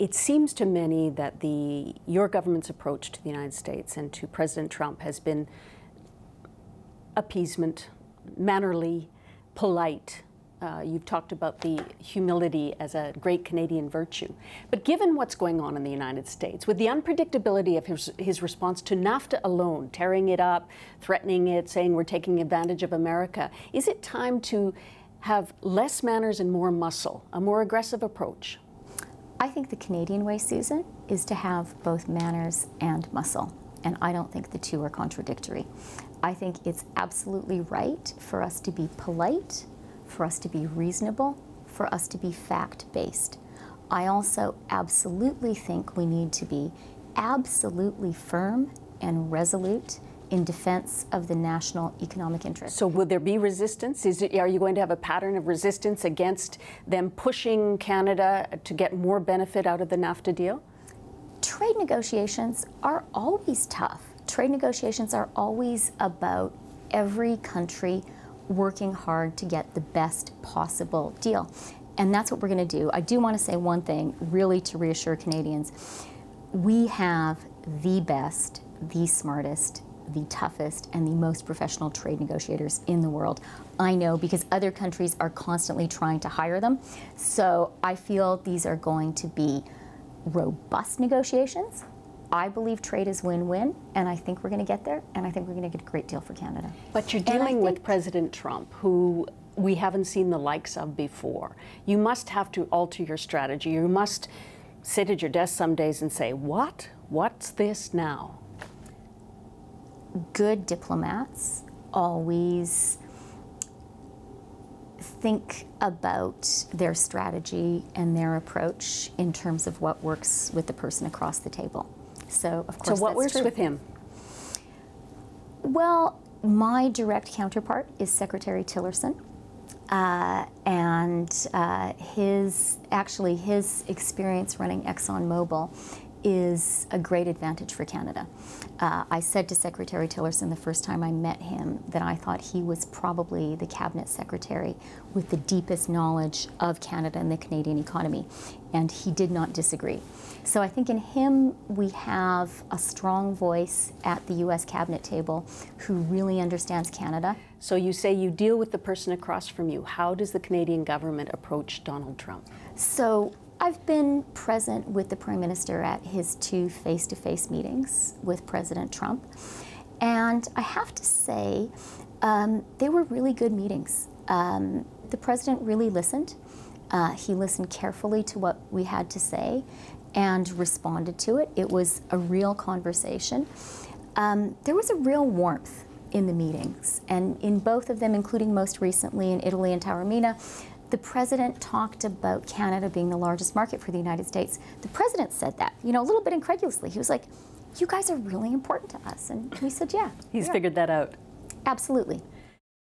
It seems to many that your government's approach to the United States and to President Trump has been appeasement, mannerly, polite. You've talked about the humility as a great Canadian virtue. But given what's going on in the United States, with the unpredictability of his response to NAFTA alone, tearing it up, threatening it, saying we're taking advantage of America, is it time to have less manners and more muscle, a more aggressive approach? I think the Canadian way, Susan, is to have both manners and muscle. And I don't think the two are contradictory. I think it's absolutely right for us to be polite, for us to be reasonable, for us to be fact-based. I also absolutely think we need to be absolutely firm and resolute in defense of the national economic interest. So will there be resistance? Are you going to have a pattern of resistance against them pushing Canada to get more benefit out of the NAFTA deal? Trade negotiations are always tough. Trade negotiations are always about every country working hard to get the best possible deal. And that's what we're going to do. I do want to say one thing, really to reassure Canadians. We have the best, the smartest, the toughest, and the most professional trade negotiators in the world. I know because other countries are constantly trying to hire them. So I feel these are going to be robust negotiations. I believe trade is win-win, and I think we're going to get there, and I think we're going to get a great deal for Canada. But you're dealing with President Trump, who we haven't seen the likes of before. You must have to alter your strategy. You must sit at your desk some days and say, what? What's this now? Good diplomats always think about their strategy and their approach in terms of what works with the person across the table. So, of course, so what works with him? Well, my direct counterpart is Secretary Tillerson, and his experience running ExxonMobil is a great advantage for Canada. I said to Secretary Tillerson the first time I met him that I thought he was probably the cabinet secretary with the deepest knowledge of Canada and the Canadian economy, and he did not disagree. So I think in him we have a strong voice at the U.S. cabinet table who really understands Canada. So you say you deal with the person across from you. How does the Canadian government approach Donald Trump? So I've been present with the Prime Minister at his 2 face-to-face meetings with President Trump, and I have to say they were really good meetings. The President really listened. He listened carefully to what we had to say and responded to it. It was a real conversation. There was a real warmth in the meetings, and in both of them, including most recently in Italy and Taormina, the President talked about Canada being the largest market for the United States. The President said that, a little bit incredulously. He was like, you guys are really important to us. And we said, yeah. He's figured that out. Absolutely.